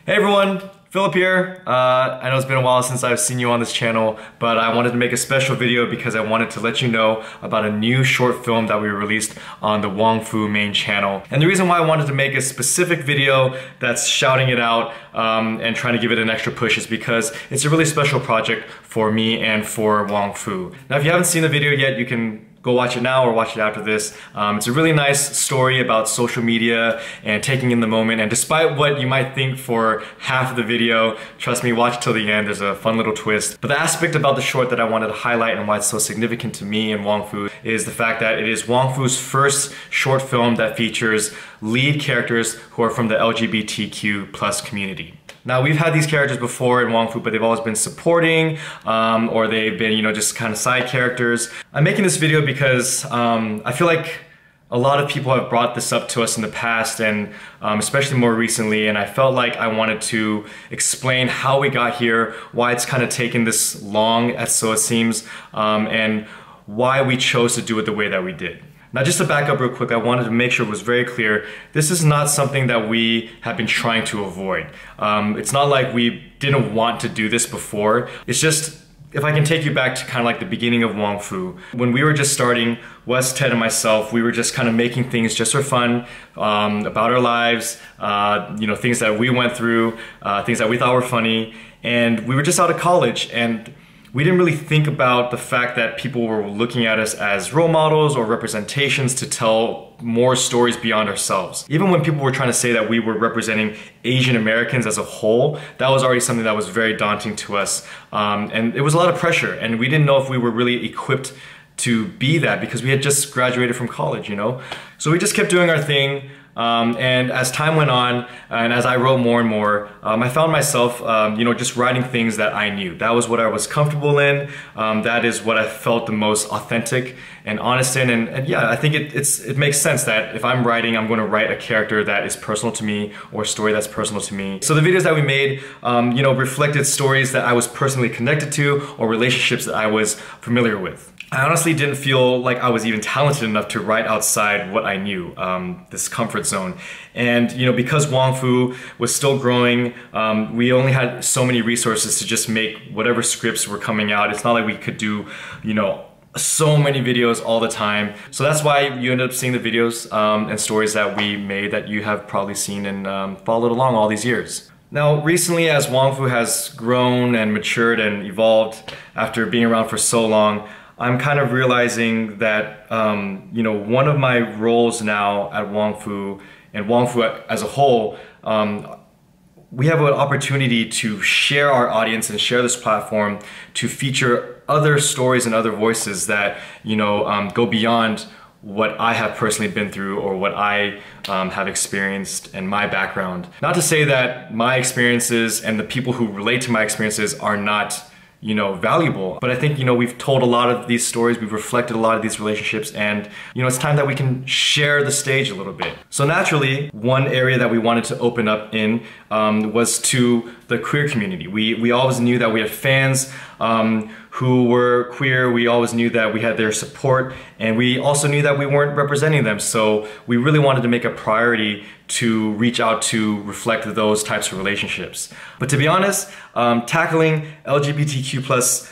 Hey everyone, Philip here. I know it's been a while since I've seen you on this channel, but I wanted to make a special video because I wanted to let you know about a new short film that we released on the Wong Fu main channel. And the reason why I wanted to make a specific video that's shouting it out and trying to give it an extra push is because it's a really special project for me and for Wong Fu. Now if you haven't seen the video yet, you can go watch it now or watch it after this. It's a really nice story about social media and taking in the moment, and despite what you might think for half of the video, trust me, watch till the end, there's a fun little twist. But the aspect about the short that I wanted to highlight and why it's so significant to me and Wong Fu is the fact that it is Wong Fu's first short film that features lead characters who are from the LGBTQ plus community. Now, we've had these characters before in Wong Fu, but they've always been supporting, or they've been, just kind of side characters. I'm making this video because I feel like a lot of people have brought this up to us in the past, and especially more recently, and I felt like I wanted to explain how we got here, why it's kind of taken this long, as so it seems, and why we chose to do it the way that we did. Now, just to back up real quick, I wanted to make sure it was very clear, this is not something that we have been trying to avoid. It's not like we didn't want to do this before. It's just, if I can take you back to kind of like the beginning of Wong Fu, when we were just starting, Wes, Ted, and myself, we were just kind of making things just for fun, about our lives, things that we went through, things that we thought were funny, and we were just out of college, and we didn't really think about the fact that people were looking at us as role models or representations to tell more stories beyond ourselves. Even when people were trying to say that we were representing Asian Americans as a whole, that was already something that was very daunting to us. And it was a lot of pressure, and we didn't know if we were really equipped to be that because we had just graduated from college, So we just kept doing our thing. And as time went on, and as I wrote more and more, I found myself, just writing things that I knew. That was what I was comfortable in. That is what I felt the most authentic and honest in. And yeah, I think it makes sense that if I'm writing, I'm going to write a character that is personal to me or a story that's personal to me. So the videos that we made, reflected stories that I was personally connected to or relationships that I was familiar with. I honestly didn't feel like I was even talented enough to write outside what I knew, this comfort zone. And because Wong Fu was still growing, we only had so many resources to just make whatever scripts were coming out. It's not like we could do, so many videos all the time. So that's why you end up seeing the videos and stories that we made that you have probably seen and followed along all these years. Now, recently, as Wong Fu has grown and matured and evolved after being around for so long, I'm kind of realizing that, one of my roles now at Wong Fu and Wong Fu as a whole, we have an opportunity to share our audience and share this platform to feature other stories and other voices that, go beyond what I have personally been through or what I have experienced in my background. Not to say that my experiences and the people who relate to my experiences are not valuable. But I think, we've told a lot of these stories, we've reflected a lot of these relationships, and, it's time that we can share the stage a little bit. So naturally, one area that we wanted to open up in was to the queer community. We always knew that we had fans who were queer. We always knew that we had their support, and we also knew that we weren't representing them. So we really wanted to make a priority to reach out to reflect those types of relationships. But to be honest, tackling LGBTQ plus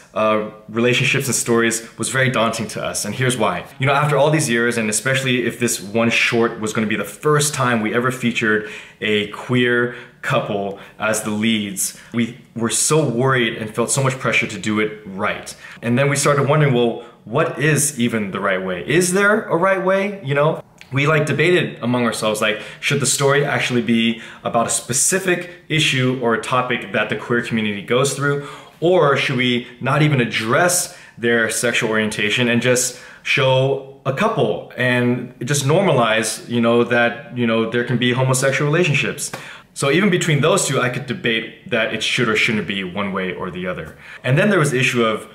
relationships and stories was very daunting to us, and here's why. After all these years, and especially if this one short was going to be the first time we ever featured a queer couple as the leads, we were so worried and felt so much pressure to do it right. And then we started wondering, well, what is even the right way? Is there a right way? We debated among ourselves, should the story actually be about a specific issue or a topic that the queer community goes through, or should we not even address their sexual orientation and just show a couple and just normalize, that, there can be homosexual relationships. So even between those two, I could debate that it should or shouldn't be one way or the other. And then there was the issue of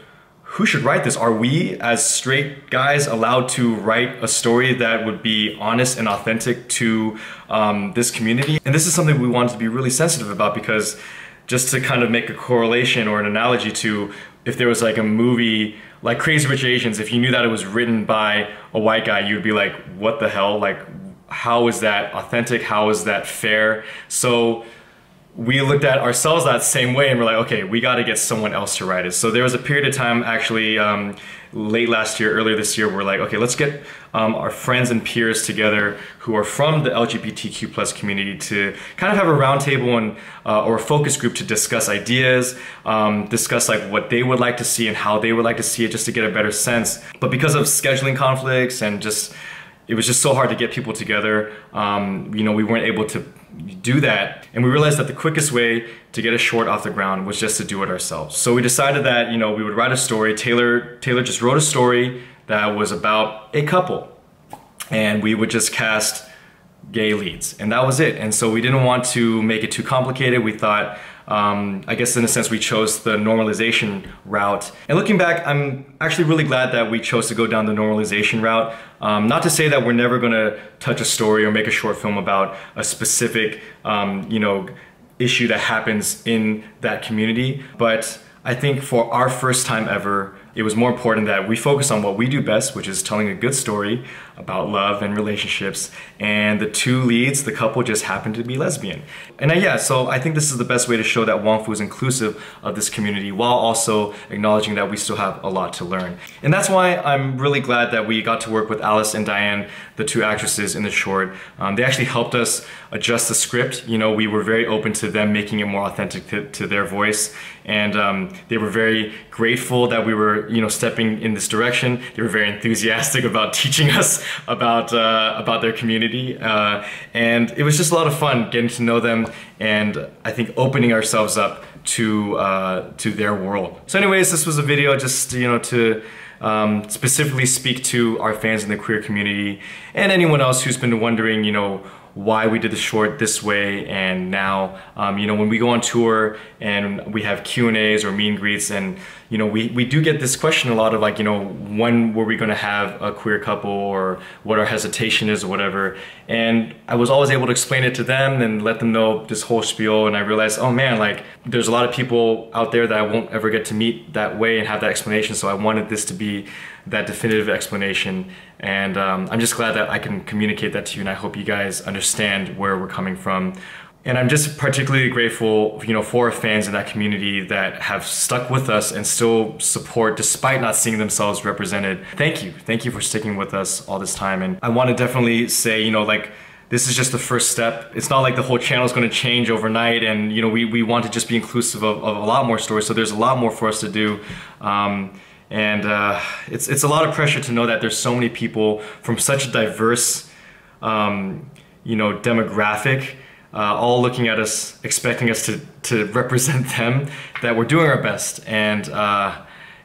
who should write this? Are we as straight guys allowed to write a story that would be honest and authentic to this community? And this is something we wanted to be really sensitive about, because just to kind of make a correlation or an analogy to if there was a movie like Crazy Rich Asians, if you knew that it was written by a white guy, you'd be like, what the hell? How is that authentic? How is that fair? So we looked at ourselves that same way and we're like, okay, we got to get someone else to write it. So there was a period of time actually late last year, earlier this year, we're like, okay, let's get our friends and peers together who are from the LGBTQ plus community to kind of have a roundtable and or a focus group to discuss ideas, discuss like what they would like to see and how they would like to see it, just to get a better sense. But because of scheduling conflicts and just, it was just so hard to get people together, you know, we weren't able to do that. And we realized that the quickest way to get a short off the ground was just to do it ourselves. So we decided that, you know, we would write a story. Taylor just wrote a story that was about a couple, and we would just cast gay leads, and that was it. And so we didn't want to make it too complicated. We thought, I guess in a sense we chose the normalization route. And looking back, I'm actually really glad that we chose to go down the normalization route. Not to say that we're never gonna touch a story or make a short film about a specific, you know, issue that happens in that community. But I think for our first time ever, it was more important that we focus on what we do best, which is telling a good story about love and relationships. And the two leads, the couple, just happened to be lesbian. And yeah, so I think this is the best way to show that Wong Fu is inclusive of this community while also acknowledging that we still have a lot to learn. And that's why I'm really glad that we got to work with Alice and Diane, the two actresses in the short. They actually helped us adjust the script. You know, we were very open to them making it more authentic to their voice. And they were very grateful that we were, you know, stepping in this direction. They were very enthusiastic about teaching us about their community. And it was just a lot of fun getting to know them, and I think opening ourselves up to their world. So anyways, this was a video just, you know, to specifically speak to our fans in the queer community and anyone else who's been wondering, you know, why we did the short this way. And now, you know, when we go on tour and we have Q&As or meet and greets, and, you know, we do get this question a lot of like, you know, when were we gonna have a queer couple, or what our hesitation is or whatever. And I was always able to explain it to them and let them know this whole spiel. And I realized, oh man, like there's a lot of people out there that I won't ever get to meet that way and have that explanation. So I wanted this to be that definitive explanation. And I'm just glad that I can communicate that to you, and I hope you guys understand where we're coming from. And I'm just particularly grateful, you know, for our fans in that community that have stuck with us and still support despite not seeing themselves represented. Thank you for sticking with us all this time. And I want to definitely say, you know, like, this is just the first step. It's not like the whole channel is going to change overnight, and, you know, we want to just be inclusive of a lot more stories, so there's a lot more for us to do. It's a lot of pressure to know that there's so many people from such a diverse, you know, demographic, all looking at us, expecting us to represent them, that we're doing our best. And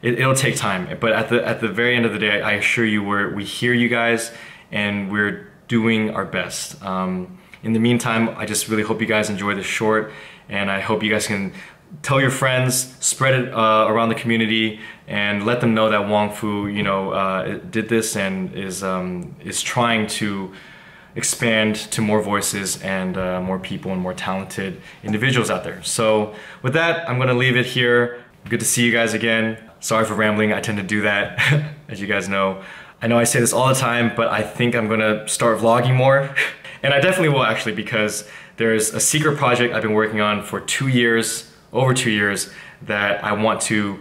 it'll take time. But at the very end of the day, I assure you, we hear you guys, and we're doing our best. In the meantime, I just really hope you guys enjoy this short, and I hope you guys can tell your friends, spread it around the community, and let them know that Wong Fu, you know, did this and is trying to expand to more voices and more people and more talented individuals out there. So with that, I'm gonna leave it here. Good to see you guys again. Sorry for rambling, I tend to do that, as you guys know. I know I say this all the time, but I think I'm gonna start vlogging more. And I definitely will, actually, because there's a secret project I've been working on for 2 years, over 2 years, that I want to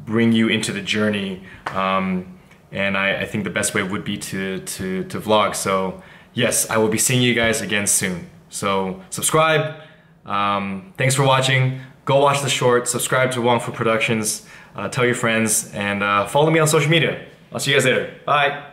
bring you into the journey. And I think the best way would be to vlog. So yes, I will be seeing you guys again soon. So subscribe. Thanks for watching. Go watch the short, subscribe to Wong Fu Productions, tell your friends, and follow me on social media. I'll see you guys later. Bye.